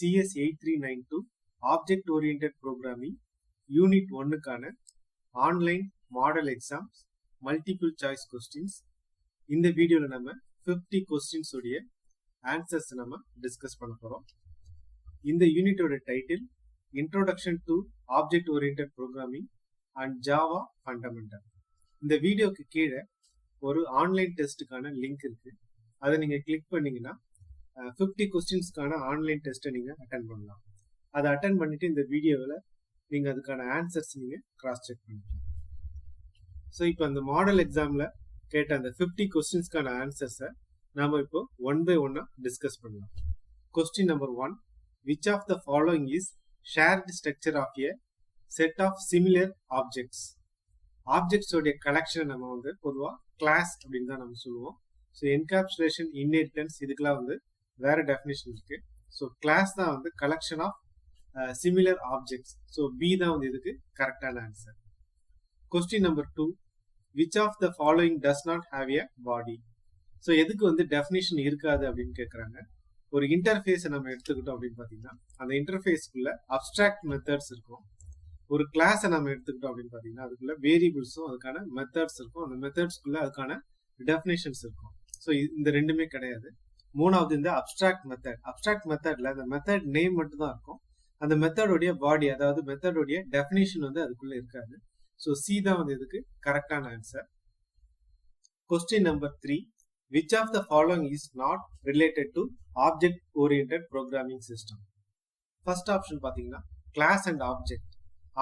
CS 8392 Object Oriented Programming Unit 1க்கான online model exams multiple choice questions. இந்த வீடியோல நம்ம 50 கொஸ்டின்ஸ் உடைய ஆன்சர்ஸ் நம்ம டிஸ்கஸ் பண்ண போறோம். இந்த யூனிட்டோட title introduction to object oriented programming and Java fundamental. இந்த வீடியோக்கு கீழே ஒரு ஆன்லைன் டெஸ்ட்டுக்கான லிங்க் இருக்கு. அதை நீங்க கிளிக் பண்ணீங்கன்னா 50 கொஸ்டின்ஸ்க்கான ஆன்லைன் டெஸ்ட்டை நீங்க அட்டன் பண்ணலாம். அதை அட்டன் பண்ணிட்டு இந்த வீடியோவில் நீங்க அதுக்கான ஆன்சர்ஸ் நீங்க கிராஸ் செக் பண்ணிக்கலாம். ஸோ இப்போ அந்த மாடல் எக்ஸாம்ல கேட்ட அந்த 50 கொஸ்டின்ஸ்க்கான ஆன்சர்ஸை நாம இப்போ ஒன் பை ஒன்னா டிஸ்கஸ் பண்ணலாம். Question number 1, which of the following is shared structure of a set of similar objects? Objects உடைய கலெக்ஷன் நம்ம வந்து பொதுவாக கிளாஸ் அப்படின்னு தான் நம்ம சொல்லுவோம். ஸோ என்கேப்சுலேஷன், இன்ஹெரிட்டன்ஸ் இதுக்கெல்லாம் வந்து வேற டெஃபினேஷன் இருக்கு. ஸோ கிளாஸ் தான் வந்து collection of similar objects. So B தான் வந்து இதுக்கு கரெக்டான answer. Question number 2, which of the following does not have a body? So எதுக்கு வந்து டெஃபினேஷன் இருக்காது அப்படின்னு கேட்குறாங்க. ஒரு இன்டர்ஃபேஸை நம்ம எடுத்துக்கிட்டோம் அப்படின்னு பார்த்தீங்கன்னா அந்த இன்டர்ஃபேஸ்க்குள்ள அப்ஸ்ட்ராக்ட் மெத்தட்ஸ் இருக்கும். ஒரு கிளாஸை நம்ம எடுத்துக்கிட்டோம் அப்படின்னு பார்த்தீங்கன்னா அதுக்குள்ள வேரியபிள்ஸும் அதுக்கான மெத்தட்ஸ் இருக்கும். அந்த மெத்தட்ஸ்க்குள்ள அதுக்கான டெஃபினேஷன்ஸ் இருக்கும். ஸோ இந்த ரெண்டுமே கிடையாது. மூணாவது இந்த அப்ஸ்ட்ராக்ட் மெத்தட். அப்ஸ்ட்ராக்ட் மெத்தட்ல அந்த மெத்தட் நேம் மட்டும் தான் இருக்கும். அந்த மெத்தடோடைய பாடி, அதாவது மெத்தடோடைய டெஃபினேஷன் வந்து அதுக்குள்ள இருக்காது. ஸோ சி தான் வந்து இதுக்கு கரெக்டான answer. Question number 3, which of the following is not related to object oriented programming system? First option பாத்தீங்கன்னா class and object.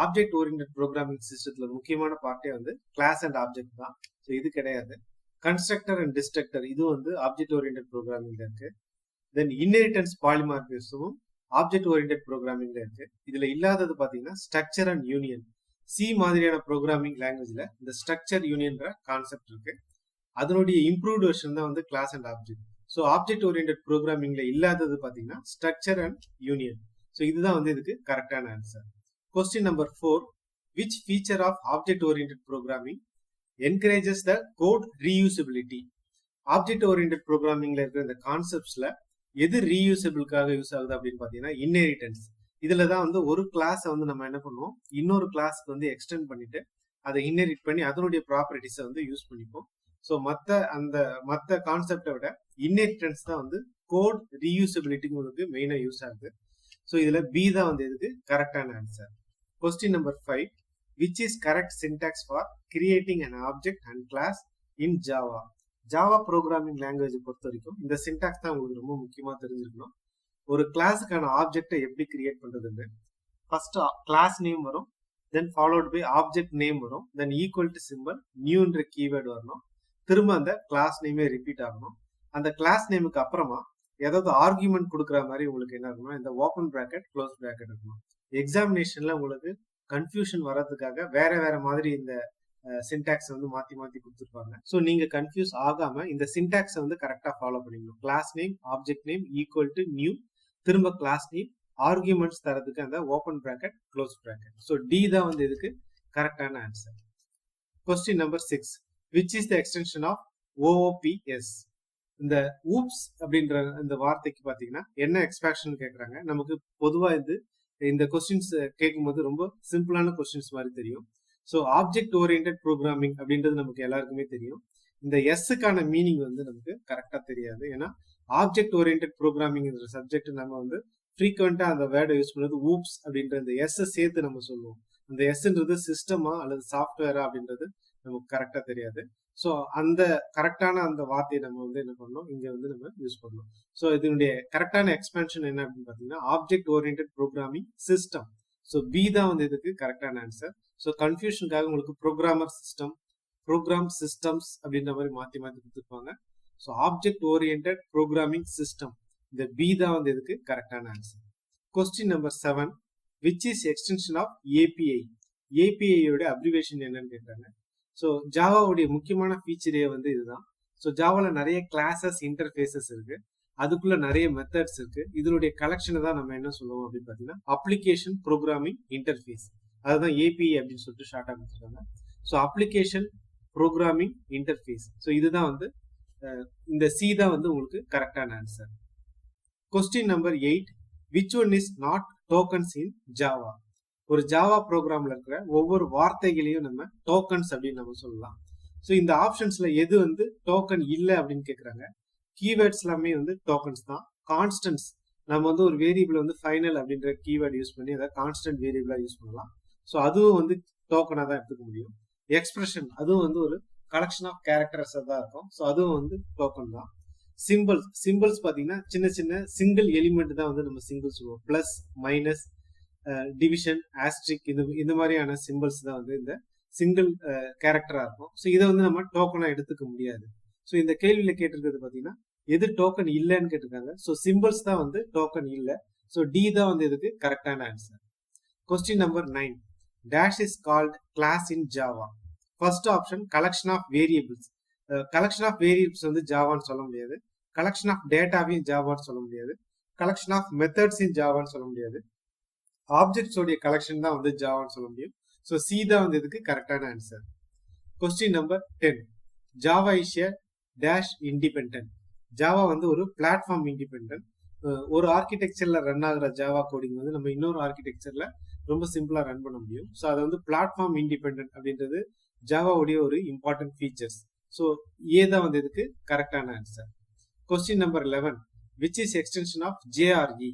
Object oriented programming சிஸ்டத்துல முக்கியமான பார்ட்டே வந்து கிளாஸ் அண்ட் ஆப்ஜெக்ட் தான். ஸோ இது கிடையாது. கன்ஸ்ட்ரக்டர் அண்ட் டிஸ்ட்ரக்டர் இது வந்து ஆப்ஜெக்ட் ஓரியன்டட் ப்ரோக்ராமிங்ல இருக்கு. தென் இன்ஹெரிட்டன்ஸ் பாலிமார்பிசமும் ஆப்ஜெக்ட் ஓரியன்டட் ப்ரோக்ராமிங்ல இருக்கு. இதுல இல்லாதது பாத்தீங்கன்னா ஸ்ட்ரக்சர் அண்ட் யூனியன். சி மாதிரியான ப்ரோக்ராமிங் லாங்குவேஜ்ல இந்த ஸ்ட்ரக்சர் யூனியன்ற கான்செப்ட் இருக்கு. அதனுடைய இம்ப்ரூவ்ட் வெர்ஷன் தான் வந்து class and object. So object oriented ப்ரோக்ராமிங்ல இல்லாதது பாத்தீங்கன்னா ஸ்ட்ரக்சர் அண்ட் யூனியன். ஸோ இதுதான் வந்து இதுக்கு கரெக்டான answer. Question number 4, which feature of object-oriented programming encourages the code reusability? Object-oriented programmingல இருக்கிற இந்த கான்செப்ட்ஸ்ல எது ரீயூசபிளுக்காக யூஸ் ஆகுது அப்படின்னு பாத்தீங்கன்னா இன்ஹெரிட்டன்ஸ். இதுல தான் வந்து ஒரு கிளாஸை வந்து நம்ம என்ன பண்ணுவோம், இன்னொரு கிளாஸ்க்கு வந்து எக்ஸ்டெண்ட் பண்ணிட்டு அதை இன்ஹெரிட் பண்ணி அதனுடைய ப்ராப்பர்ட்டிஸை வந்து யூஸ் பண்ணிப்போம். ஸோ மற்ற கான்செப்டை விட இன்ஹெரிட்டன்ஸ் தான் வந்து கோட் ரீயூசபிலிட்டிங்களுக்கு மெயினா யூஸ் ஆகுது. ஸோ இதுல பி தான் வந்து இதுக்கு கரெக்டான answer. Question number 5, which is correct syntax for creating an object and class in Java? Java programming language பொறுத்த வரைக்கும் இந்த சின்டாக்ஸ் தான் உங்களுக்கு ரொம்ப முக்கியமா தெரிஞ்சிருக்கணும். ஒரு கிளாஸுக்கான ஆப்ஜெக்டை எப்படி கிரியேட் பண்றதுன்னு ஃபர்ஸ்ட் கிளாஸ் நேம் வரும், then followed by object name வரும், தென் ஈக்குவல் டு சிம்பிள் நியூன்ற கீவேர்டு வரணும், திரும்ப அந்த கிளாஸ் நேமே ரிப்பீட் ஆகணும். அந்த கிளாஸ் நேமுக்கு அப்புறமா ஏதாவது ஆர்குமெண்ட் கொடுக்குற மாதிரி உங்களுக்கு என்ன இருக்கணும், இந்த ஓப்பன் பிராக்கெட் க்ளோஸ் பிராக்கெட் இருக்கணும். எக்ஸாமினேஷன்ல உங்களுக்கு கன்ஃபியூஷன் வர்றதுக்காக வேற வேற மாதிரி இந்த சின்டாக்ஸ் வந்து மாத்தி மாத்தி கொடுத்துருப்பாங்க. ஸோ நீங்க கன்ஃபியூஸ் ஆகாம இந்த சின்டாக்ஸை வந்து கரெக்டா ஃபாலோ பண்ணிக்கணும். Class name, object name equal to new, திரும்ப கிளாஸ் நேம், ஆர்குமெண்ட்ஸ் தரதுக்கு அந்த open bracket close bracket. So D தான் வந்து இதுக்கு கரெக்டான answer. Question number 6, which is the extension of OOPS? இந்த ஊப்ஸ் அப்படின்ற இந்த வார்த்தைக்கு பாத்தீங்கன்னா என்ன எக்ஸ்பேக்ஷன் கேட்கறாங்க. நமக்கு பொதுவா இந்த கொஸ்டின்ஸ் கேட்கும்போது ரொம்ப சிம்பிளான கொஸ்டின்ஸ் மாதிரி தெரியும். ஸோ ஆப்ஜெக்ட் ஓரியன்டட் ப்ரோக்ராமிங் அப்படின்றது நமக்கு எல்லாருக்குமே தெரியும். இந்த எஸ்ஸுக்கான மீனிங் வந்து நமக்கு கரெக்டா தெரியாது. ஏன்னா ஆப்ஜெக்ட் ஓரியன்டட் ப்ரோக்ராமிங் சப்ஜெக்ட் நம்ம வந்து ஃப்ரீக்வெண்டா அந்த வேர்டை யூஸ் பண்ணது ஊப்ஸ் அப்படின்ற இந்த எஸ் சேர்த்து நம்ம சொல்லுவோம். அந்த எஸ்ன்றது சிஸ்டமா அல்லது சாஃப்ட்வேரா அப்படின்றது நமக்கு கரெக்டா தெரியாது. ஸோ அந்த கரெக்டான அந்த வார்த்தையை நம்ம வந்து என்ன பண்ணணும், இங்க வந்து நம்ம யூஸ் பண்ணணும். ஸோ இதனுடைய கரெக்டான எக்ஸ்பென்ஷன் என்ன அப்படின்னு பாத்தீங்கன்னா object oriented programming system. So B தான் வந்து இதுக்கு கரெக்டான ஆன்சர். ஸோ கன்ஃபியூஷனுக்காக உங்களுக்கு ப்ரோக்ராமர் சிஸ்டம், ப்ரோக்ராம் சிஸ்டம்ஸ் அப்படின்ற மாதிரி மாத்தி மாத்தி கொடுத்துருப்பாங்க. So object oriented programming system, இந்த பி தான் வந்து இதுக்கு கரெக்டான answer. Question number 7, which is extension of API? API-யோட அப்ரிவேஷன் என்னன்னு கேட்கிறாங்க. ஸோ ஜாவாவுடைய முக்கியமான ஃபீச்சரே வந்து இதுதான். ஸோ ஜாவால நிறைய கிளாஸஸ், இன்டர்ஃபேஸஸ் இருக்கு, அதுக்குள்ள நிறைய மெத்தட்ஸ் இருக்கு. இதனுடைய கலெக்ஷனை தான் நம்ம என்ன சொல்லுவோம் அப்படின்னு பாத்தீங்கன்னா அப்ளிகேஷன் ப்ரோக்ராமிங் இன்டர்ஃபேஸ். அதுதான் ஏபிஐ அப்படின்னு சொல்லிட்டு ஷார்ட்டா கொடுத்துருக்காங்க. So application programming interface. So இதுதான் வந்து இந்த சி தான் வந்து உங்களுக்கு கரெக்டான answer. Question number 8, which one is not tokens in Java. ஒரு ஜாவா ப்ரோக்ராம்ல இருக்கிற ஒவ்வொரு வார்த்தைகளையும் நம்ம டோக்கன்ஸ் அப்படின்னு நம்ம சொல்லலாம். ஸோ இந்த ஆப்ஷன்ஸ்ல எது வந்து டோக்கன் இல்லை அப்படின்னு கேட்குறாங்க. கீவேர்ட்ஸ் எல்லாமே வந்து டோக்கன்ஸ் தான். கான்ஸ்டன்ஸ் நம்ம வந்து ஒரு வேரியபிள் வந்து ஃபைனல் அப்படின்ற கீவேர்ட் யூஸ் பண்ணி அதை கான்ஸ்டன்ட் வேரியபிளா யூஸ் பண்ணலாம். ஸோ அதுவும் வந்து டோக்கனாக தான் எடுத்துக்க முடியும். எக்ஸ்பிரஷன் அதுவும் வந்து ஒரு கலெக்ஷன் ஆஃப் கேரக்டர்ஸ் தான் இருக்கும். ஸோ அதுவும் வந்து டோக்கன் தான். சிம்பிள்ஸ் பார்த்தீங்கன்னா சின்ன சின்ன சிங்கிள் எலிமெண்ட் தான் வந்து நம்ம சிங்கிள் சொல்லுவோம். பிளஸ், மைனஸ், டிவிஷன், ஆஸ்ட்ரிக் இந்த மாதிரியான சிம்பிள்ஸ் தான் வந்து இந்த சிங்கிள் கேரக்டரா இருக்கும். ஸோ இதை வந்து நம்ம டோக்கனா எடுத்துக்க முடியாது. ஸோ இந்த கேள்வியில கேட்டிருக்கிறது பார்த்தீங்கன்னா எது டோக்கன் இல்லைன்னு கேட்டிருக்காங்க. ஸோ சிம்பிள்ஸ் தான் வந்து டோக்கன் இல்லை. ஸோ டி தான் வந்து இதுக்கு கரெக்டான answer. Question number 9. Dash is called class in Java. First option collection of variables. Collection of variables வந்து ஜாவான்னு சொல்ல முடியாது. கலெக்ஷன் ஆஃப் டேட்டாவையும் ஜாவான்னு சொல்ல முடியாது. கலெக்ஷன் ஆஃப் மெத்தட்ஸ் இன் ஜாவான்னு சொல்ல முடியாது. ஆப்ஜெக்ட்ஸோடைய கலெக்ஷன் தான் வந்து ஜாவான்னு சொல்ல முடியும். ஸோ சி தான் வந்து இதுக்கு கரெக்டான answer. Question number 10. Java is a dash independent. Java வந்து ஒரு பிளாட்ஃபார்ம் இண்டிபெண்டன்ட். ஒரு ஆர்கிடெக்சர்ல ரன் ஆகுற ஜாவா கோடிங் வந்து நம்ம இன்னொரு ஆர்கிடெக்சர்ல ரொம்ப சிம்பிளா ரன் பண்ண முடியும். ஸோ அதை வந்து பிளாட்ஃபார்ம் இண்டிபெண்டன்ட் அப்படின்றது ஜாவாவுடைய ஒரு இம்பார்ட்டன்ட் ஃபீச்சர்ஸ். ஸோ ஏ தான் வந்து இதுக்கு கரெக்டான answer. Question number 11. Which is extension of JRE.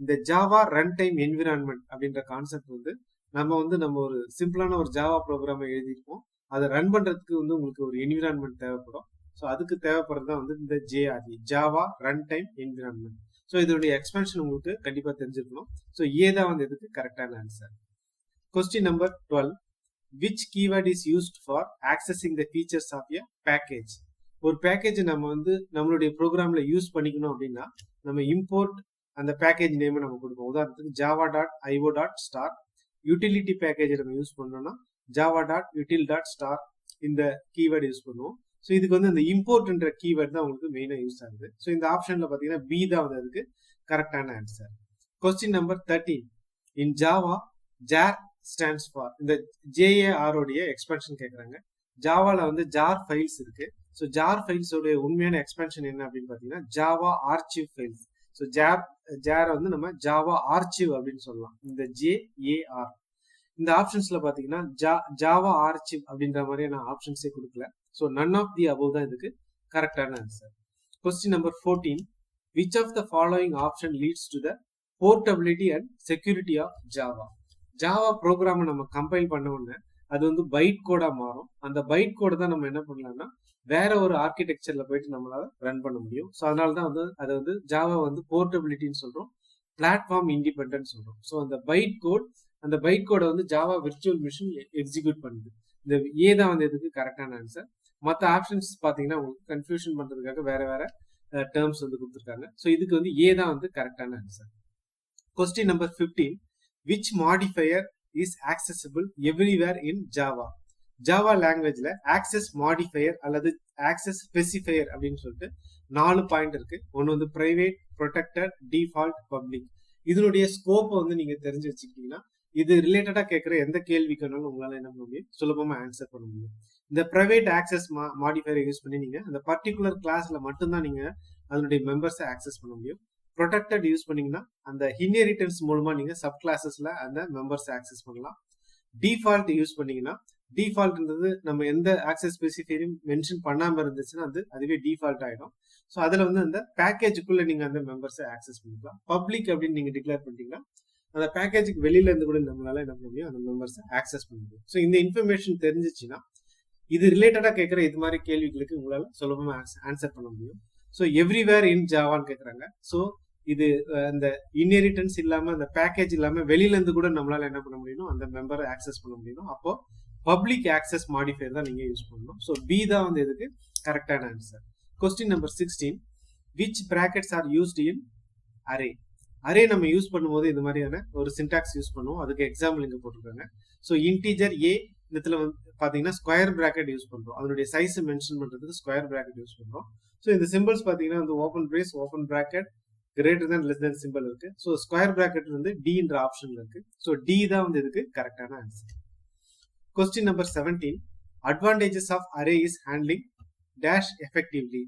இந்த ஜாவா ரன் டைம் என்விரான்மெண்ட் அப்படின்ற கான்செப்ட் வந்து நம்ம ஒரு சிம்பிளான ஒரு ஜாவா ப்ரோக்ராமை எழுதியிருப்போம். அதை ரன் பண்றதுக்கு வந்து உங்களுக்கு ஒரு என்விரான்மெண்ட் தேவைப்படும். ஸோ அதுக்கு தேவைப்படுறது தான் வந்து இந்த JRE, Java run time environment. So இதோடைய எக்ஸ்பென்ஷன் உங்களுக்கு கண்டிப்பா தெரிஞ்சிருக்கணும். ஸோ ஏ தான் வந்து இதுக்கு கரெக்டான answer. Question number 12. Which keyword is used for accessing the features of a package. ஒரு பேக்கேஜ் நம்ம வந்து நம்மளுடைய ப்ரோக்ராம்ல யூஸ் பண்ணிக்கணும் அப்படின்னா நம்ம இம்போர்ட் அந்த பேக்கேஜ் நேம் நம்ம கொடுப்போம். உதாரணத்துக்கு java.io.star. யூட்டிலிட்டி பேக்கேஜ் நம்ம யூஸ் பண்ணோம்னா java.util.star இந்த கீவேர்டு யூஸ் பண்ணுவோம். ஸோ இதுக்கு வந்து இந்த இம்போர்ட்ன்ற கீவேர்ட் தான் உங்களுக்கு மெயினாக யூஸ் ஆகுது. ஸோ இந்த ஆப்ஷன்ல பார்த்தீங்கன்னா பி தான் வந்து அதுக்கு கரெக்டான answer. Question number 13. In Java jar stands for. இந்த JAR உடைய எக்ஸ்பென்ஷன் கேட்குறாங்க. ஜாவால வந்து ஜார் ஃபைல்ஸ் இருக்கு. ஸோ ஜார் ஃபைல்ஸோடைய உண்மையான எக்ஸ்பென்ஷன் என்ன அப்படின்னு பார்த்தீங்கன்னா ஜாவா ஆர்ச்சிவ் ஃபைல்ஸ். ஸோ ஜார வந்து நம்ம ஜாவா ஆர்ச்சிவ் அப்படின்னு சொல்லலாம். இந்த JAR இந்த ஆப்ஷன்ஸ்ல பாத்தீங்கன்னா ஜாவா ஆர்ச்சிவ் அப்படின்ற மாதிரியான ஆப்ஷன்ஸே கொடுக்கல. So none of the above தான் இதுக்கு கரெக்டான answer. Question number 14. Which of the following option leads to the portability and security of Java. ஜாவா ப்ரோக்ராமை நம்ம கம்பைல் பண்ண உடனே அது வந்து பைட் கோடா மாறும். அந்த பைட் கோடை தான் நம்ம என்ன பண்ணலாம்னா வேற ஒரு ஆர்கிடெக்சர்ல போயிட்டு நம்மளால ரன் பண்ண முடியும். ஸோ அதனால தான் வந்து அதை வந்து ஜாவா வந்து போர்ட்டபிலிட்டின்னு சொல்றோம், பிளாட்ஃபார்ம் இண்டிபெண்டன்ட் சொல்றோம். ஸோ அந்த பைட் கோடை வந்து ஜாவா விர்ச்சுவல் மிஷின் எக்ஸிக்யூட் பண்ணுது. இந்த ஏ தான் வந்து இதுக்கு கரெக்டான ஆன்சர். மற்ற ஆப்ஷன்ஸ் பாத்தீங்கன்னா உங்களுக்கு கன்ஃபியூஷன் பண்றதுக்காக வேற டேர்ம்ஸ் வந்து கொடுத்துருக்காங்க. ஸோ இதுக்கு வந்து ஏ தான் வந்து கரெக்டான answer. Question number 15. Which modifier is accessible everywhere in Java. Java லாங்குவேஜ்ல ஆக்சஸ் மாடிஃபையர் அல்லது ஆக்சஸ் ஸ்பெசிஃபையர் அப்படின்னு சொல்லிட்டு 4 பாயிண்ட் இருக்கு. ஒன்று வந்து பிரைவேட், ப்ரொடெக்டட், டிஃபால்ட், பப்ளிக். இதனுடைய ஸ்கோப்பை வந்து நீங்க தெரிஞ்சு வச்சுக்கிட்டீங்கன்னா இது ரிலேட்டடா கேட்கிற எந்த கேள்விக்குனாலும் உங்களால என்ன பண்ண முடியும், சுலபமா ஆன்சர் பண்ண முடியும். இந்த பிரைவேட் ஆக்சஸ் மாடிஃபையரை யூஸ் பண்ணி நீங்க அந்த பர்டிகுலர் கிளாஸ்ல மட்டும்தான் நீங்க அதனுடைய மெம்பர்ஸை ஆக்சஸ் பண்ண முடியும். ப்ரொடெக்டட் யூஸ் பண்ணீங்கன்னா அந்த இன்ஹெரிட்டன்ஸ் மூலமா நீங்க சப் கிளாஸஸ்ல அந்த மெம்பர்ஸ் ஆக்சஸ் பண்ணலாம். டிஃபால்ட் யூஸ் பண்ணீங்கன்னா டிஃபால்ட்ன்றது நம்ம எந்த ஆக்சஸ் ஸ்பெசிஃபையும் மென்ஷன் பண்ணாம இருந்துச்சுன்னா அதுவே டிஃபால்ட் ஆயிடும். ஸோ அதுல வந்து அந்த பேக்கேஜுக்குள்ள நீங்க அந்த மெம்பர்ஸை ஆக்சஸ் பண்ணிக்கலாம். பப்ளிக் அப்படின்னு நீங்க டிக்ளேர் பண்ணிட்டீங்கன்னா அந்த பேக்கேஜுக்கு வெளியில இருந்து கூட நம்மளால என்ன பண்ண முடியும், அந்த மெம்பர்ஸை ஆக்சஸ் பண்ண முடியும். ஸோ இந்த இன்ஃபர்மேஷன் தெரிஞ்சிச்சுன்னா இது ரிலேட்டடா கேட்கிற இது மாதிரி கேள்விகளுக்கு உங்களால சுலபமா ஆன்சர் பண்ண முடியும். ஸோ எவ்ரிவேர் இன் ஜாவான்னு கேட்கறாங்க. ஸோ இது அந்த இன்ஹெரிட்டன்ஸ் இல்லாம அந்த பேக்கேஜ் இல்லாம வெளியில இருந்து கூட நம்மளால என்ன பண்ண முடியும், அந்த மெம்பரை ஆக்சஸ் பண்ண முடியும். அப்போ பப்ளிக் ஆக்சஸ் மாடிஃபையர் தான் நீங்க யூஸ் பண்ணணும். ஸோ பி தான் வந்து இதுக்கு கரெக்டான answer. Question number 16. Which brackets are used in array. Array நம்ம யூஸ் பண்ணும்போது இது மாதிரியான ஒரு சின்டாக்ஸ் யூஸ் பண்ணுவோம். அதுக்கு எக்ஸாம்பிள் இங்க போட்டிருக்காங்க. ஸோ இன்டீஜர் ஏ இடத்துல வந்து பாத்தீங்கன்னா ஸ்கொயர் பிராக்கெட் யூஸ் பண்றோம். அதனுடைய சைஸ் மென்ஷன் பண்றதுக்கு ஸ்கொயர் பிராக்கெட் யூஸ் பண்றோம். ஸோ இந்த சிம்பிள்ஸ் பாத்தீங்கன்னா வந்து open brace, open bracket, greater than less than symbol இருக்கு. ஸோ ஸ்கொயர் பிராக்கெட் வந்து டின்ற ஆப்ஷன்ல இருக்கு. ஸோ டி தான் வந்து இதுக்கு கரெக்டான answer. Question number 17. Advantages of array is handling dash effectively.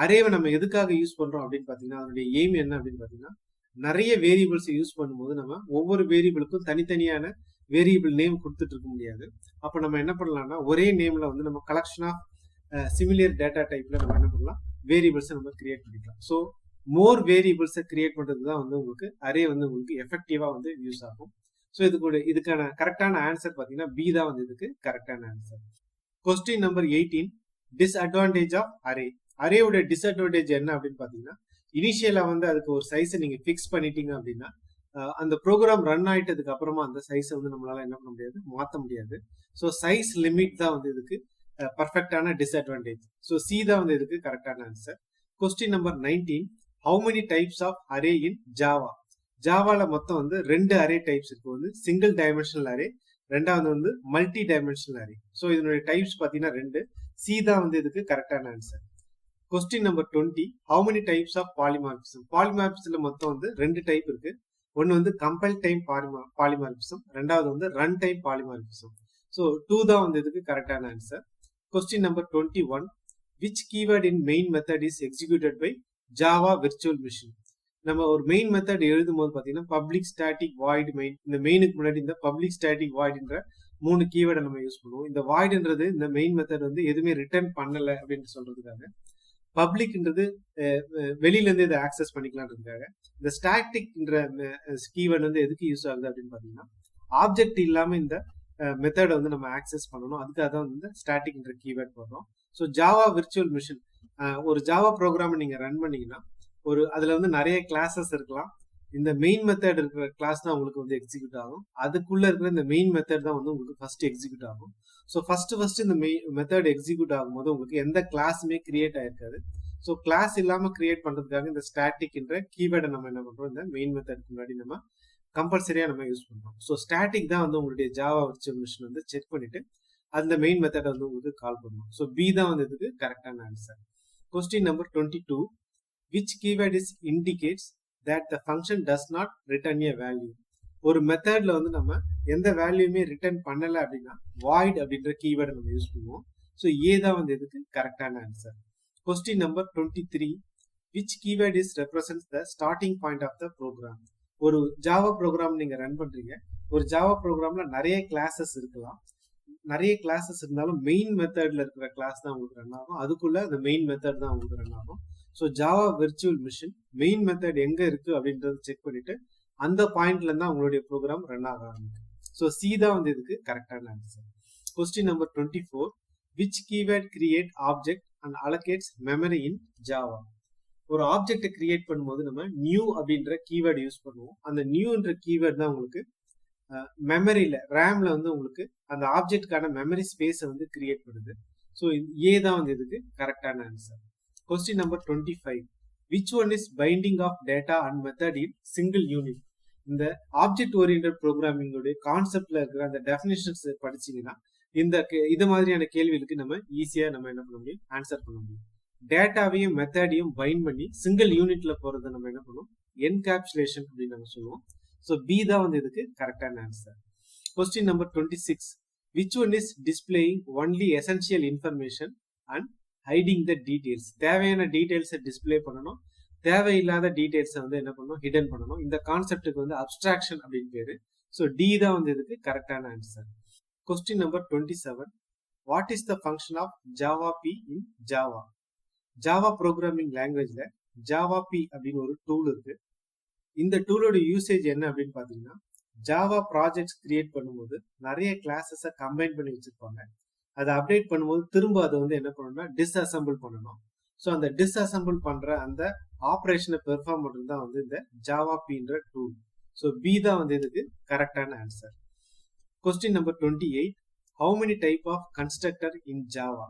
அரேவை நம்ம எதுக்காக யூஸ் பண்றோம் அப்படின்னு பாத்தீங்கன்னா அதனுடைய எய்ம் என்ன அப்படின்னு பாத்தீங்கன்னா நிறைய வேரியபிள்ஸ் யூஸ் பண்ணும்போது நம்ம ஒவ்வொரு வேரியபிளுக்கும் தனித்தனியான வேரியபிள் நேம் கொடுத்துட்டு இருக்க முடியாது. அப்போ நம்ம என்ன பண்ணலாம்னா ஒரே நேம்ல வந்து நம்ம கலெக்ஷன் ஆஃப் சிமிலியர் டேட்டா டைப்ல நம்ம என்ன பண்ணலாம், வேரியபிள்ஸை நம்ம கிரியேட் பண்ணிக்கலாம். ஸோ மோர் வேரியபிள்ஸை கிரியேட் பண்றது தான் வந்து உங்களுக்கு அரே வந்து உங்களுக்கு எஃபெக்டிவா வந்து யூஸ் ஆகும். ஸோ இதுக்கான கரெக்டான ஆன்சர் பார்த்தீங்கன்னா பி தான் வந்து இதுக்கு கரெக்டான answer. Question number 18, disadvantage of array. அரேயோட டிஸ்அட்வான்டேஜ் என்ன அப்படின்னு பார்த்தீங்கன்னா, இனிஷியலா வந்து அதுக்கு ஒரு சைஸை நீங்க ஃபிக்ஸ் பண்ணிட்டீங்க அப்படின்னா அந்த ப்ரோக்ராம் ரன் ஆயிட்டதுக்கு அப்புறமா அந்த சைஸை வந்து நம்மளால என்ன பண்ண முடியாது, மாற்ற முடியாது. ஸோ சைஸ் லிமிட் தான் வந்து இதுக்கு பர்ஃபெக்டான டிஸ்அட்வான்டேஜ். ஸோ சி தான் வந்து இதுக்கு கரெக்டான answer. Question number 19, how many types of array in Java. ஜாவால மொத்தம் வந்து 2 அரே டைப்ஸ் இருக்கு. வந்து சிங்கிள் டைமென்ஷனல் அரே, ரெண்டாவது வந்து மல்டி டைமென்ஷனல் அரே. ஸோ இதனுடைய டைப்ஸ் பார்த்தீங்கன்னா 2. சி தான் வந்து இதுக்கு கரெக்டான answer. Question number 20, how many types of polymorphism. பாலிமார்பிசம்ல மொத்தம் வந்து 2 டைப் இருக்கு. ஒன்னு வந்து கம்பைல் டைம் பாலிமார்பிசம், ரெண்டாவது வந்து ரன் டைம் பாலிமார்பிசம். ஸோ 2 தான் வந்து இதுக்கு கரெக்டான answer. Question number 21, which keyword in main method is executed by Java virtual machine. நம்ம ஒரு மெயின் மெத்தட் எழுதும் போது பாத்தீங்கன்னா பப்ளிக் ஸ்டாட்டிக் வாய்டு மெயின், இந்த மெயினுக்கு முன்னாடி இந்த பப்ளிக் ஸ்டாட்டிக் வாய்டுன்ற 3 கீவேர்டை நம்ம யூஸ் பண்ணுவோம். இந்த வாய்டுன்றது இந்த மெயின் மெத்தட் வந்து எதுவுமே ரிட்டர்ன் பண்ணல அப்படின்னு சொல்றதுக்காக, பப்ளிக்ன்றது வெளியில இருந்து இதை ஆக்சஸ் பண்ணிக்கலாம்ன்றதுக்காக, இந்த ஸ்டாட்டிக்ன்ற கீவேர்டு வந்து எதுக்கு யூஸ் ஆகுது அப்படின்னு பாத்தீங்கன்னா, ஆப்ஜெக்ட் இல்லாம இந்த மெத்தடை வந்து நம்ம ஆக்சஸ் பண்ணணும். அதுக்காக தான் வந்து ஸ்டாட்டிக்ன்ற கீவேர்ட் போடுறோம். ஸோ ஜாவா விர்ச்சுவல் மிஷின், ஒரு ஜாவா ப்ரோக்ராம் நீங்க ரன் பண்ணீங்கன்னா அதுல வந்து நிறைய கிளாஸஸ் இருக்கலாம். இந்த மெயின் மெத்தட் இருக்கிற கிளாஸ் தான் உங்களுக்கு வந்து எக்ஸிக்யூட் ஆகும். அதுக்குள்ள இருக்கிற இந்த மெயின் மெத்தட் தான் வந்து உங்களுக்கு ஃபர்ஸ்ட் எக்ஸிக்யூட் ஆகும். ஸோ ஃபர்ஸ்ட் இந்த மெத்தட் எக்ஸிக்யூட் ஆகும்போது உங்களுக்கு எந்த கிளாஸுமே கிரியேட் ஆயிருக்காது. ஸோ கிளாஸ் இல்லாம கிரியேட் பண்றதுக்காக இந்த ஸ்டாட்டிக்ன்ற கீவேர்டை நம்ம என்ன பண்றோம், இந்த மெயின் மெத்தடுக்கு முன்னாடி நம்ம கம்பல்சரியா நம்ம யூஸ் பண்றோம். ஸோ ஸ்டாட்டிக் தான் வந்து உங்களுடைய ஜாவா விர்ச்சுவல் மிஷின் வந்து செக் பண்ணிட்டு அந்த மெயின் மெத்தடை வந்து உங்களுக்கு கால் பண்ணும். ஸோ பி தான் வந்து இதுக்கு கரெக்டான answer. Question number 22, which keyword is indicates that the function does not return a value. ஒரு மெத்தட்ல வந்து நம்ம எந்த வேல்யூமே ரிட்டர்ன் பண்ணல அப்படின்னா void அப்படின்ற கீவேர்டை நம்ம யூஸ் பண்ணுவோம். ஸோ ஏ தான் வந்து இதுக்கு கரெக்டான answer. Question number 23, which keyword is represents the starting point of the program. ஒரு ஜாவா ப்ரோக்ராம் நீங்க ரன் பண்றீங்க. ஒரு ஜாவா ப்ரோக்ராம்ல நிறைய கிளாஸஸ் இருக்கலாம். நிறைய கிளாஸஸ் இருந்தாலும் மெயின் மெத்தட்ல இருக்கிற கிளாஸ் தான் உங்களுக்கு ரன் ஆகும். அதுக்குள்ள அந்த மெயின் மெத்தட் தான் உங்களுக்கு ரன் ஆகும். So Java virtual machine main method எங்க இருக்கு அப்படின்றத செக் பண்ணிட்டு அந்த பாயிண்ட்ல இருந்தா உங்களுடைய ப்ரோக்ராம் ரன் ஆக ஆரம்பிக்கும். ஸோ சி தான் வந்து இதுக்கு கரெக்டான answer. Question number 24, which keyword create object and allocates memory in Java. ஒரு ஆப்ஜெக்டை கிரியேட் பண்ணும்போது நம்ம நியூ அப்படின்ற கீவேர்டு யூஸ் பண்ணுவோம். அந்த நியூன்ற கீவேர்ட் தான் உங்களுக்கு மெமரியில ரேம்ல வந்து உங்களுக்கு அந்த ஆப்ஜெக்ட்கான மெமரி ஸ்பேஸை வந்து கிரியேட் பண்ணுது. ஸோ ஏ தான் வந்து இதுக்கு கரெக்டான answer. Question number 25, which one is binding of data and method in single unit. இந்த ஆப்ஜெக்ட் ஓரியன்டட் ப்ரோக்ராமிங் கான்செப்ட்ல இருக்கிற அந்த டெஃபினிஷன்ஸ் படிச்சீங்கன்னா இது மாதிரியான கேள்விகளுக்கு நம்ம ஈஸியா நம்ம என்ன பண்ண முடியும், ஆன்சர் பண்ண முடியும். டேட்டாவையும் மெத்தடையும் பைண்ட் பண்ணி சிங்கிள் யூனிட்ல போறதை நம்ம என்ன பண்ணுவோம், என்கேப்சுலேஷன் அப்படின்னு நம்ம சொல்லுவோம். ஸோ பி தான் வந்து இதுக்கு கரெக்டான answer. Question number 26, which one is displaying only essential information and hiding the details. தேவையான டீடைல்ஸை டிஸ்பிளே பண்ணணும், தேவையில்லாத டீடைல்ஸை வந்து என்ன பண்ணணும், ஹிடன் பண்ணணும். இந்த கான்செப்டுக்கு வந்து அப்ஸ்ட்ராக்ஷன் அப்படின்னு பேரு. ஸோ டி தான் வந்து இதுக்கு கரெக்டான answer. Question number 27, what is the function of Java P in Java. Java programming லாங்குவேஜ்ல ஜாவா பி அப்படின்னு ஒரு டூல் இருக்கு. இந்த டூலோட யூசேஜ் என்ன அப்படின்னு பாத்தீங்கன்னா, ஜாவா ப்ராஜெக்ட்ஸ் கிரியேட் பண்ணும்போது நிறைய கிளாஸஸை கம்பைன் பண்ணி வச்சிருப்பாங்க. அதை அப்டேட் பண்ணும்போது திரும்ப அதை வந்து என்ன பண்ணணும்னா டிஸ்அசம்பிள் பண்ணணும். ஸோ அந்த டிஸ்அசம்பிள் பண்ற அந்த ஆப்ரேஷனை பெர்ஃபார்ம் பண்றது தான் வந்து இந்த ஜாவா பின்ற டூல். ஸோ பி தான் வந்து இதுக்கு கரெக்டான answer. Question number 28, how many type of constructor in Java.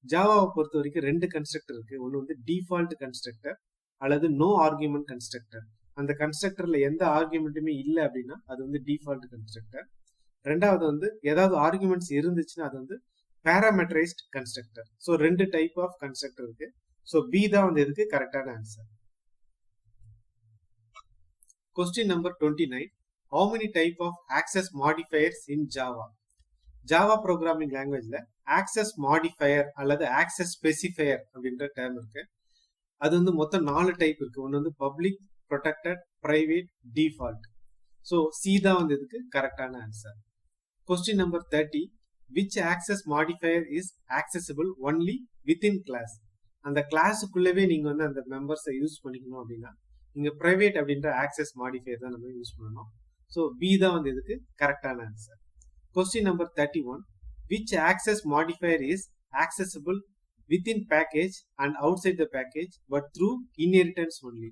ஜாவாவை பொறுத்த வரைக்கும் 2 கன்ஸ்ட்ரக்டர் இருக்கு. ஒன்று வந்து டிஃபால்ட் கன்ஸ்ட்ரக்டர் அல்லது நோ ஆர்குமெண்ட் கன்ஸ்ட்ரக்டர். அந்த கன்ஸ்ட்ரக்டர்ல எந்த ஆர்குமெண்ட்டுமே இல்லை அப்படின்னா அது வந்து டிஃபால்ட் கன்ஸ்ட்ரக்டர். ரெண்டாவது வந்து ஏதாவது ஆர்குமெண்ட்ஸ் இருந்துச்சுன்னா அது வந்து parameterized constructor. So 2 type of constructor இருக்கு. ஸோ பி தான் வந்து இதுக்கு கரெக்டான answer. Question number 29, how many type of access modifiers in Java. Java programming லாங்குவேஜ்ல ஆக்சஸ் மாடிஃபயர் அல்லது ஆக்சஸ் ஸ்பெசிஃபையர் அப்படின்ற டேர்ம் இருக்கு. அது வந்து மொத்தம் 4 டைப் இருக்கு. ஒன்று வந்து public, protected, private, default. So C தான் வந்து இதுக்கு கரெக்டான answer. Question number 30, which access modifier is accessible only within class? அந்த கிளாஸுக்குள்ளவே நீங்க வந்து அந்த மெம்பர்ஸை யூஸ் பண்ணிக்கணும் அப்படின்னா நீங்க பிரைவேட் அப்படின்ற ஆக்சஸ் மாடிஃபையர் தான் நம்ம யூஸ் பண்ணணும். ஸோ பி தான் வந்து இதுக்கு கரெக்டான answer. Question number 31, which access modifier is accessible within package and outside the package but through inheritance only?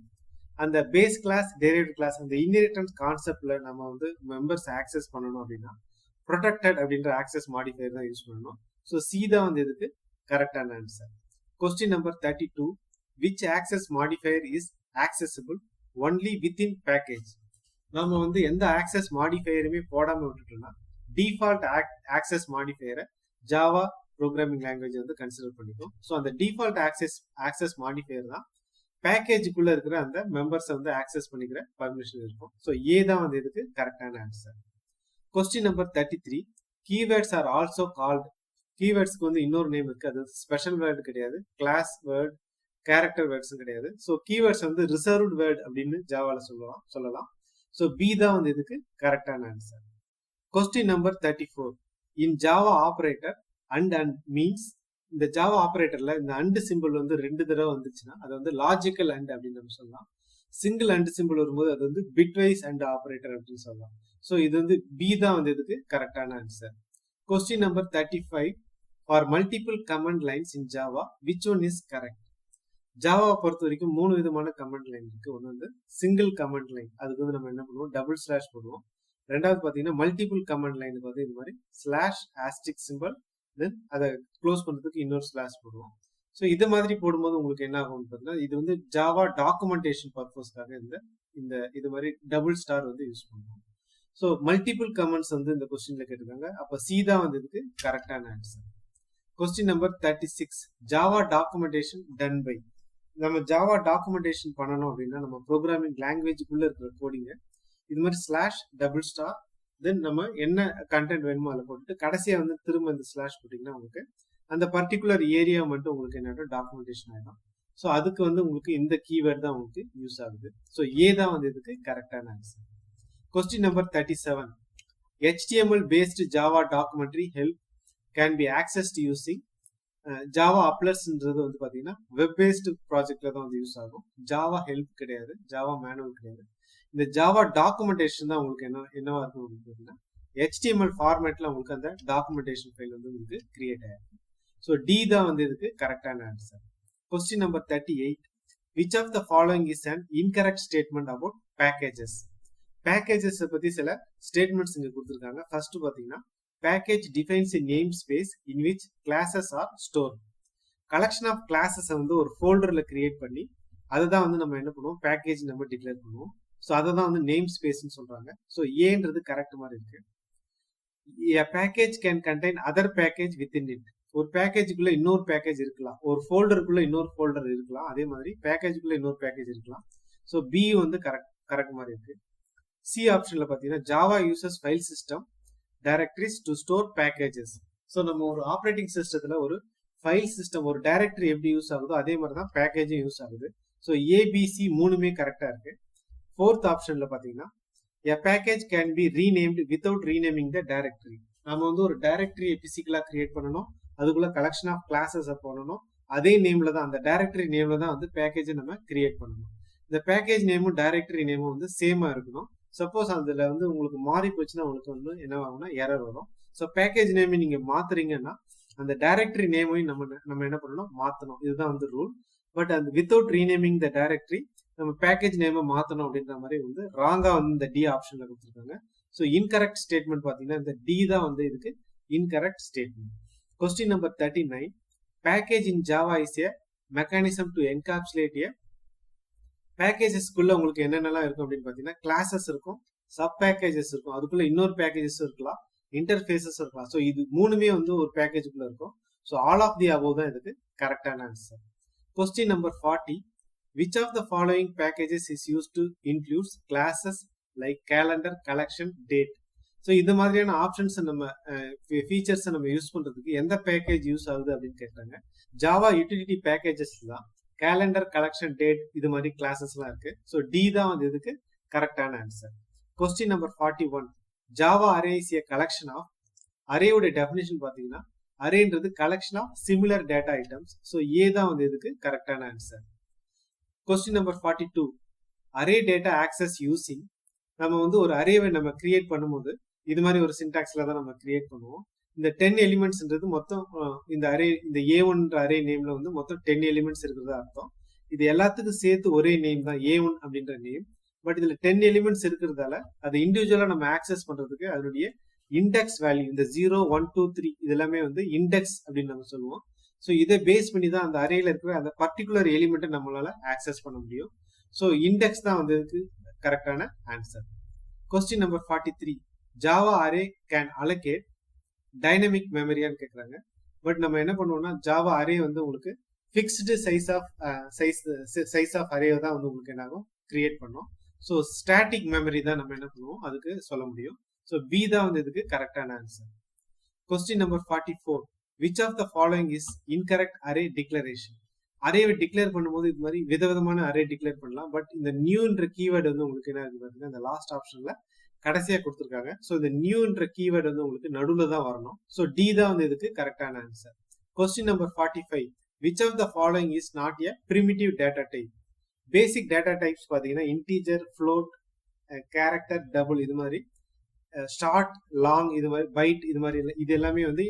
அந்த பேஸ் கிளாஸ், டெரைவ்ட் கிளாஸ், அந்த இன்ஹெரிட்டன்ஸ் கான்செப்ட்ல நம்ம வந்து மெம்பர்ஸ் ஆக்சஸ் பண்ணணும் அப்படின்னா ப்ரொடெக்டட் அப்படின்ற ஆக்சஸ் மாடிஃபையர் தான் யூஸ் பண்ணணும். ஸோ சி தான் வந்து இதுக்கு கரெக்டான answer. Question number 32, which access modifier is accessible only within package? நம்ம வந்து எந்த ஆக்சஸ் மாடிஃபையருமே போடாம விட்டுட்டோம்னா டிஃபால்ட் ஆக்சஸ் மாடிஃபையரை ஜாவா ப்ரோக்ராமிங் லாங்குவேஜ் வந்து கன்சிடர் பண்ணிக்கும். ஸோ அந்த டிஃபால்ட் ஆக்சஸ் மாடிஃபையர் தான் பேக்கேஜுக்குள்ள இருக்கிற அந்த மெம்பர்ஸை வந்து ஆக்சஸ் பண்ணிக்கிற பர்மிஷன் இருக்கும். ஸோ ஏ தான் வந்து இதுக்கு கரெக்டான answer. Question number 33, keywords are also called. கீவேர்ட்ஸ்க்கு வந்து இன்னொரு நேம் இருக்கு. அது ஸ்பெஷல் வேர்டு கிடையாது, கிளாஸ் வேர்ட், கேரக்டர் வேர்ட்ஸும் கிடையாது. ஸோ கீவேர்ட்ஸ் வந்து ரிசர்வ்ட் வேர்ட் அப்படின்னு ஜாவால சொல்லலாம். ஸோ பி தான் வந்து இதுக்கு கரெக்டான answer. Question number 34, in Java operator and means. இந்த ஜாவா ஆப்ரேட்டர்ல இந்த அண்ட் சிம்பிள் வந்து 2 தடவை வந்துச்சுன்னா அது வந்து லாஜிக்கல் அண்ட் அப்படின்னு நம்ம சொல்லலாம். சிங்கிள் அண்ட் சிம்பிள் வரும்போது அது வந்து பிட்வைஸ் அண்ட் ஆப்ரேட்டர் அப்படின்னு சொல்லலாம். ஸோ இது வந்து பி தான் வந்து இதுக்கு கரெக்டான answer. Question number 35, for multiple command lines in Java which one is correct? Java பொறுத்த வரைக்கும் 3 விதமான கமாண்ட் லைன் இருக்கு. ஒன்று வந்து சிங்கிள் கமாண்ட் லைன், அதுக்கு வந்து நம்ம என்ன பண்ணுவோம், டபுள் ஸ்லாஷ் போடுவோம். ரெண்டாவது பார்த்தீங்கன்னா மல்டிபிள் கமாண்ட் லைனுக்கு வந்து இது மாதிரி ஸ்லாஷ் ஆஸ்டிக் சிம்பிள், தென் அதை க்ளோஸ் பண்ணுறதுக்கு இன்னொரு ஸ்லாஷ் போடுவோம். ஸோ இது மாதிரி போடும்போது உங்களுக்கு என்ன ஆகும்னு பார்த்தீங்கன்னா இது வந்து ஜாவா டாக்குமெண்டேஷன் பர்பஸ்க்காக இந்த இது மாதிரி டபுள் ஸ்டார் வந்து யூஸ் பண்ணுவோம். ஸோ மல்டிபிள் கமெண்ட்ஸ் வந்து இந்த கொஸ்டின்ல கேட்டிருக்காங்க. அப்போ சி தான் வந்து இதுக்கு கரெக்டான answer. Question number 36, Java documentation done by. நம்ம ஜாவா டாக்குமெண்டேஷன் பண்ணணும் அப்படின்னா நம்ம ப்ரோக்ராமிங் லாங்குவேஜுக்குள்ள இருக்கிற கோடிங்க இது மாதிரி ஸ்லாஷ் டபுள் ஸ்டார், தென் நம்ம என்ன கண்டென்ட் வேணுமோ அதில் போட்டுட்டு கடைசியாக வந்து திரும்ப இந்த ஸ்லாஷ் போட்டிங்கன்னா உங்களுக்கு அந்த பர்டிகுலர் ஏரியா மட்டும் உங்களுக்கு என்னோட டாக்குமெண்டேஷன் ஆகிடும். ஸோ அதுக்கு வந்து உங்களுக்கு இந்த கீவேர்ட் தான் உங்களுக்கு யூஸ் ஆகுது. ஸோ ஏ தான் வந்து இதுக்கு கரெக்டான answer. Question number 37, HTML based Java documentary help can be accessed using. Java அப்லர்ஸ்ன்றது வந்து பார்த்தீங்கன்னா வெப் பேஸ்டு ப்ராஜெக்ட்ல தான் வந்து யூஸ் ஆகும். ஜாவா ஹெல்ப் கிடையாது, ஜாவா மேனுவல் கிடையாது. இந்த ஜாவா டாக்குமெண்டேஷன் தான் உங்களுக்கு என்னவா இருக்கும் அப்படின்னு பார்த்தீங்கன்னா HTML ஃபார்மேட்ல உங்களுக்கு அந்த டாக்குமெண்டேஷன் ஃபைல் வந்து உங்களுக்கு கிரியேட் ஆயிருக்கும். ஸோ டி தான் வந்து இதுக்கு கரெக்டான answer. Question number 38, which of the following is an incorrect statement about packages? Packages பத்தி சில ஸ்டேட்மெண்ட்ஸ் இங்க கொடுத்துருக்காங்க. ஃபர்ஸ்ட் பாத்தீங்கன்னா package defines a namespace in which classes are stored. Collection of classes வந்து ஒரு ஃபோல்டர்ல கிரியேட் பண்ணி அதுதான் வந்து நம்ம என்ன பண்ணுவோம், பேக்கேஜ் நம்ம டிக்ளேர் பண்ணுவோம். ஸோ அதை தான் வந்து நேம் ஸ்பேஸ்ன்னு சொல்றாங்க. ஸோ ஏன்றது கரெக்ட் மாதிரி இருக்கு. A package can contain other package within it. ஒரு பேக்கேஜுக்குள்ள இன்னொரு பேக்கேஜ் இருக்கலாம், ஒரு ஃபோல்டருக்குள்ள இன்னொரு ஃபோல்டர் இருக்கலாம், அதே மாதிரி பேக்கேஜுக்குள்ள இன்னொரு பேக்கேஜ் இருக்கலாம். ஸோ பி வந்து கரெக்ட் மாதிரி இருக்கு. சி ஆப்ஷன்ல பாத்தீங்கன்னா Java uses file system directories to store packages. So நம்ம ஒரு ஆப்ரேட்டிங் சிஸ்டத்துல ஒரு ஃபைல் சிஸ்டம், ஒரு டைரக்டரி எப்படி யூஸ் ஆகுதோ அதே மாதிரி தான் பேக்கேஜும் யூஸ் ஆகுது. ஸோ ஏபிசி மூணுமே கரெக்டா இருக்கு. ஃபோர்த் ஆப்ஷன்ல பாத்தீங்கன்னா a package can be renamed without renaming the directory. நம்ம வந்து ஒரு டைரக்டரி பிசிக்கலா கிரியேட் பண்ணணும், அதுக்குள்ள கலெக்ஷன் ஆஃப் கிளாஸஸ் போடணும், அதே நேம்ல தான் அந்த டைரக்டரி நேம்ல தான் வந்து பேக்கேஜை நம்ம கிரியேட் பண்ணணும். இந்த பேக்கேஜ் நேமும் டைரக்டரி நேமும் வந்து சேமா இருக்கணும். சப்போஸ் அதுல வந்து உங்களுக்கு மாறி போச்சுன்னா உங்களுக்கு வந்து என்ன ஆகும்னா எரர் வரும். ஸோ பேக்கேஜ் நேமை நீங்க மாத்துறீங்கன்னா அந்த டைரக்டரி நேமையும் நம்ம என்ன பண்ணணும், மாத்தணும். இதுதான் வந்து ரூல். பட் அந்த வித்தவுட் ரீநேமிங் த டைரக்டரி நம்ம பேக்கேஜ் நேமை மாத்தணும் அப்படின்ற மாதிரி வந்து ராங்கா வந்து இந்த டி ஆப்ஷன்ல கொடுத்துருக்காங்க. ஸோ இன்கரெக்ட் ஸ்டேட்மெண்ட் பாத்தீங்கன்னா இந்த டி தான் வந்து இதுக்கு incorrect statement. Question number 39, package in Java is a mechanism to encapsulate a. பேக்கேஜஸ்க்குள்ள உங்களுக்கு என்னென்னலாம் இருக்கும் அப்படின்னு பாத்தீங்கன்னா கிளாஸஸ் இருக்கும், சப் பேக்கேஜஸ் இருக்கும், அதுக்குள்ள இன்னொரு பேக்கேஜஸ் இருக்கலாம், இன்டர்ஃபேஸஸ் இருக்கலாம். ஸோ இது மூணுமே வந்து ஒரு பேக்கேஜுக்குள்ள இருக்கும். So all of the above தான் இதுக்கு கரெக்டான answer. Question number 40, which of the following packages is used to includes classes like calendar, collection, date? So இந்த மாதிரியான ஆப்ஷன்ஸ் நம்ம ஃபீச்சர்ஸ் நம்ம யூஸ் பண்றதுக்கு எந்த பேக்கேஜ் யூஸ் ஆகுது அப்படின்னு கேட்குறாங்க. ஜாவா யூட்டிலிட்டி பேக்கேஜஸ் தான் கேலண்டர் கலெக்ஷன் டேட் இது மாதிரி கிளாஸஸ்லாம் இருக்கு. ஸோ டி தான் வந்து இதுக்கு கரெக்டான answer. Question number 41. Java array is a collection of. அரேயோட டெஃபினிஷன் பார்த்தீங்கன்னா அரேன்றது collection of similar data items. So A தான் வந்து இதுக்கு கரெக்டான answer. Question number 42. Array data access using. நம்ம வந்து ஒரு அரேவை நம்ம கிரியேட் பண்ணும்போது இது மாதிரி ஒரு சின்டாக்ஸ்ல தான் நம்ம கிரியேட் பண்ணுவோம். இந்த 10 எலிமெண்ட்ஸ்ன்றது மொத்தம் இந்த அரே, இந்த A1 அரே நேம்ல வந்து மொத்தம் 10 எலிமெண்ட்ஸ் இருக்கிறதா அர்த்தம். இது எல்லாத்துக்கும் சேர்த்து ஒரே நேம் தான் A1 அப்படின்ற நேம். பட் இதுல 10 எலிமெண்ட்ஸ் இருக்கிறதால அதை இண்டிவிஜுவலா நம்ம ஆக்சஸ் பண்றதுக்கு அதனுடைய இண்டெக்ஸ் வேல்யூ, இந்த 0, 1, 2, 3 இது எல்லாமே வந்து இண்டெக்ஸ் அப்படின்னு நம்ம சொல்லுவோம். ஸோ இதை பேஸ் பண்ணி தான் அந்த அரேல இருக்கிற அந்த பர்டிகுலர் எலிமெண்ட்டை நம்மளால ஆக்சஸ் பண்ண முடியும். ஸோ இண்டெக்ஸ் தான் வந்து இதுக்கு கரெக்டான answer. Question number 43. Java array can allocate dynamic மெமரியான்னு கேட்குறாங்க. பட் நம்ம என்ன பண்ணுவோம்னா ஜாவா அரே வந்து உங்களுக்கு ஃபிக்ஸ்டு சைஸ் ஆஃப் அரே தான் வந்து உங்களுக்கு என்ன ஆகும் கிரியேட் பண்ணோம். ஸோ ஸ்டாட்டிக் மெமரி தான் நம்ம என்ன பண்ணுவோம் அதுக்கு சொல்ல முடியும். ஸோ பி தான் வந்து இதுக்கு கரெக்டான answer. Question number 44. Which of the following is incorrect array declaration. அரேவை டிக்ளேர் பண்ணும்போது இது மாதிரி விதவிதமான அரே டிக்ளேர் பண்ணலாம். பட் இந்த நியூன்ற கீவேர்டு வந்து உங்களுக்கு என்ன இருக்கு பாத்தீங்கன்னா இந்த லாஸ்ட் ஆப்ஷன்ல கடைசியா கொடுத்துருக்காங்க. ஸோ இந்த நியூன்ற கீவேர்டு வந்து உங்களுக்கு நடுவில் தான் வரணும். ஸோ டி தான் வந்து இதுக்கு கரெக்டான answer. Question number 45. Which of the following is not a primitive data type. Basic data types பார்த்தீங்கன்னா இன்டீஜர், ஃப்ளோட், கேரக்டர், டபுள் இது மாதிரி, ஷார்ட், லாங் இது மாதிரி, பைட் இது மாதிரி இது எல்லாமே வந்து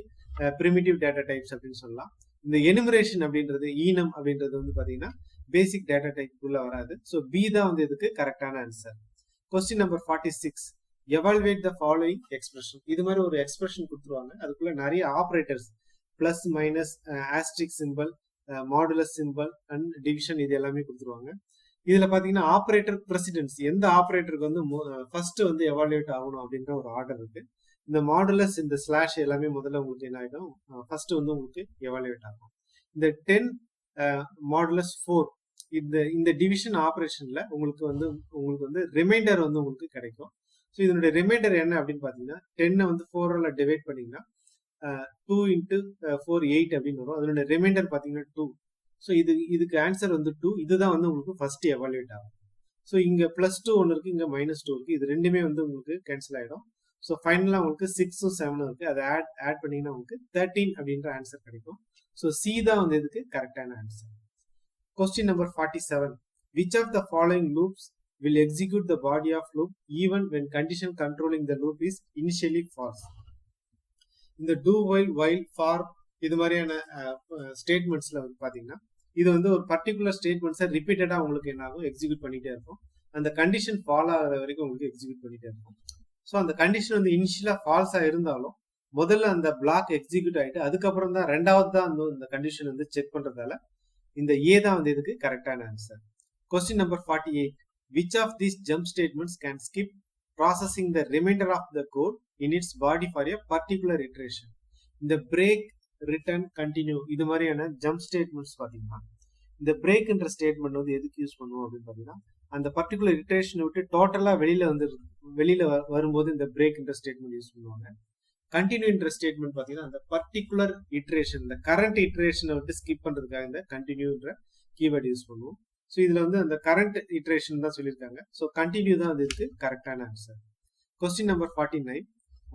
பிரிமிட்டிவ் டேட்டா டைப்ஸ் அப்படின்னு சொல்லலாம். இந்த எனுமரேஷன் அப்படின்றது, ஈனம் அப்படின்றது வந்து பார்த்தீங்கன்னா பேசிக் டேட்டா டைப்புக்குள்ள வராது. ஸோ பி தான் வந்து இதுக்கு கரெக்டான answer. Question number 46. Evaluate the following expression. இது மாதிரி ஒரு எக்ஸ்பிரஷன் கொடுத்துருவாங்க. அதுக்குள்ள நிறைய operators, plus, minus, ஆஸ்ட்ரிக் simple, modulus simple and division இது எல்லாமே கொடுத்துருவாங்க. இதுல பாத்தீங்கன்னா ஆப்ரேட்டர் பிரசிடென்ஸ், எந்த ஆப்ரேட்டருக்கு வந்து ஃபர்ஸ்ட் வந்து எவால்வேட் ஆகணும் அப்படின்ற ஒரு ஆர்டர் இருக்கு. இந்த மாடுலஸ், இந்த ஸ்லாஷ் எல்லாமே முதல்ல உங்களுக்கு என்ன ஆகிடும், ஃபர்ஸ்ட் வந்து உங்களுக்கு எவால்வேட் ஆகும். இந்த 10 மாடுலஸ் 4 இந்த டிவிஷன் ஆப்ரேஷன்ல உங்களுக்கு வந்து ரிமைண்டர் வந்து உங்களுக்கு கிடைக்கும். ஸோ இதனுடைய ரிமைண்டர் என்ன அப்படின்னு பாத்தீங்கன்னா 10 வந்து 4 டிவைட் பண்ணீங்கன்னா 2 × 4 8 அப்படின்னு வரும். அதனுடைய ரிமைண்டர் பாத்தீங்கன்னா 2. ஸோ இதுக்கு ஆன்சர் வந்து 2. இதுதான் வந்து உங்களுக்கு ஃபர்ஸ்ட் எவால்வேட் ஆகும். ஸோ இங்க +2 ஒன்று இருக்கு, இங்க -2 இருக்கு. இது ரெண்டுமே வந்து உங்களுக்கு கேன்சல் ஆயிடும். ஸோ ஃபைனலா உங்களுக்கு 6ம் 7ம் இருக்கு. அதை ஆட் பண்ணீங்கன்னா உங்களுக்கு 13 அப்படின்ற ஆன்சர் கிடைக்கும். ஸோ சி தான் வந்து இதுக்கு கரெக்டான answer. Question number 47. Which of the following loops will execute the body of loop even when condition controlling the loop is initially false? இந்த do while for இது மாதிரியான ஸ்டேட்மெண்ட்ஸ்ல வந்து பாத்தீங்கன்னா இது வந்து ஒரு பர்டிகுலர் ஸ்டேட்மெண்ட்ஸை ரிப்பீட்டடா உங்களுக்கு என்ன ஆகும் எக்ஸிக்யூட் பண்ணிட்டே இருக்கும். அந்த கண்டிஷன் ஃபாலோ ஆகிற வரைக்கும் உங்களுக்கு எக்ஸிக்யூட் பண்ணிட்டே இருக்கும். ஸோ அந்த கண்டிஷன் வந்து இனிஷியலா ஃபால்ஸா இருந்தாலும் முதல்ல அந்த பிளாக் எக்ஸிக்யூட் ஆயிட்டு அதுக்கப்புறம் தான் ரெண்டாவது தான் இந்த கண்டிஷன் வந்து செக் பண்றதால இந்த ஏ தான் வந்து இதுக்கு கரெக்டான answer. Question number 48. Which of these jump statements can skip processing the remainder of the code in its body for a particular iteration? இந்த break, return, continue இது மாதிரியான ஜம்ப் ஸ்டேட்மெண்ட்ஸ் பாத்தீங்கன்னா இந்த பிரேக்ன்ற ஸ்டேட்மெண்ட் வந்து எதுக்கு யூஸ் பண்ணுவோம் அப்படின்னு பாத்தீங்கன்னா அந்த பர்டிகுலர் இட்டரேஷனை விட்டு டோட்டலா வெளியில வரும்போது இந்த பிரேக்ன்ற ஸ்டேட்மெண்ட் யூஸ் பண்ணுவாங்க. கண்டினியூன்ற ஸ்டேட்மெண்ட் பாத்தீங்கன்னா அந்த பர்டிகுலர் இட்டரேஷன், இந்த கரண்ட் இட்டரேஷனை விட்டு ஸ்கிப் பண்றதுக்காக இந்த கண்டினியூன்ற கீவேர்டு யூஸ் பண்ணுவோம். ஸோ இதுல வந்து அந்த கரண்ட் இட்டரேஷன் தான் சொல்லியிருக்காங்க. ஸோ கண்டினியூ தான் வந்து இதுக்கு கரெக்டான answer. Question number 49.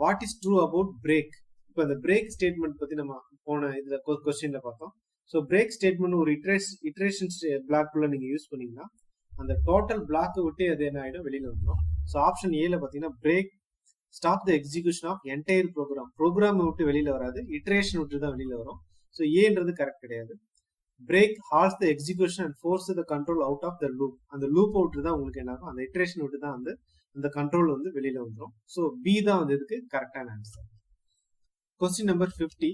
What is true about break? இப்போ அந்த பிரேக் ஸ்டேட்மெண்ட் பத்தி நம்ம போன இதுல கொஸ்டின்ல பார்த்தோம். ஸோ பிரேக் ஸ்டேட்மெண்ட் ஒரு இட்டரேஷன் பிளாக்குள்ள நீங்க யூஸ் பண்ணீங்கன்னா அந்த டோட்டல் பிளாக்கை விட்டு அது என்ன ஆயிடும் வெளியில வந்துடும். ஸோ ஆப்ஷன் ஏல பாத்தீங்கன்னா break stop the execution of entire program விட்டு வெளியில வராது, இட்டரேஷன் விட்டு தான் வெளியில வரும். ஸோ ஏன்றது கரெக்ட் கிடையாது. Break halts the execution and force the control out of the loop. அந்த லூப் விட்டு தான் உங்களுக்கு என்ன ஆகும், அந்த இட்டரேஷன் விட்டு தான் வந்து அந்த கண்ட்ரோல் வந்து வெளியில வந்துடும். ஸோ பி தான் வந்து இதுக்கு கரெக்டான answer. Question number 50.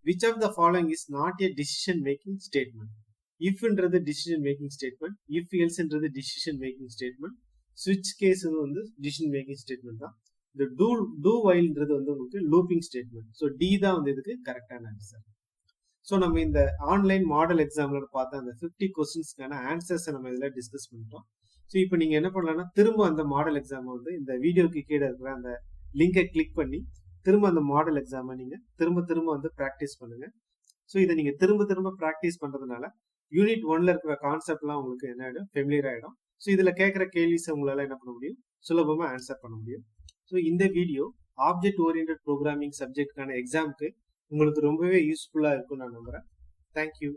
Which of the following is not a decision making statement? இஃப்ன்றது டிசிஷன் மேக்கிங் ஸ்டேட்மெண்ட், இஃப் எல்ஸ்ன்றது டிசிஷன் மேக்கிங் ஸ்டேட்மெண்ட், ஸ்விட்ச் கேஸ் வந்து டிசிஷன் மேக்கிங் ஸ்டேட்மெண்ட் தான். இந்த டூ வைல்ன்றது வந்து உங்களுக்கு லூப்பிங் ஸ்டேட்மெண்ட். ஸோ டி தான் வந்து இதுக்கு கரெக்டான ஆன்சர். ஸோ நம்ம இந்த ஆன்லைன் மாடல் எக்ஸாம்ல பார்த்த அந்த 50 கொஸ்டின்ஸ்க்கான ஆன்சர்ஸை நம்ம இதில் டிஸ்கஸ் பண்ணிட்டோம். ஸோ இப்போ நீங்க என்ன பண்ணலாம்னா திரும்ப அந்த மாடல் எக்ஸாம் வந்து இந்த வீடியோக்கு கீழே இருக்கிற அந்த லிங்கை கிளிக் பண்ணி திரும்ப அந்த மாடல் எக்ஸாமை நீங்க திரும்ப வந்து ப்ராக்டிஸ் பண்ணுங்க. ஸோ இதை நீங்க திரும்ப ப்ராக்டிஸ் பண்றதுனால யூனிட் 1ல இருக்கிற கான்செப்ட்லாம் உங்களுக்கு என்ன ஆயிடும், ஃபெமிலியர் ஆயிடும். ஸோ இதுல கேட்குற கேள்விஸ் உங்களால என்ன பண்ண முடியும், சுலபமா ஆன்சர் பண்ண முடியும். ஸோ இந்த வீடியோ ஆப்ஜெக்ட் ஓரியன்டட் ப்ரோக்ராமிங் சப்ஜெக்ட்கான எக்ஸாமுக்கு உங்களுக்கு ரொம்பவே யூஸ்ஃபுல்லா இருக்கும்னு நான் நம்புறேன். தேங்க்யூ.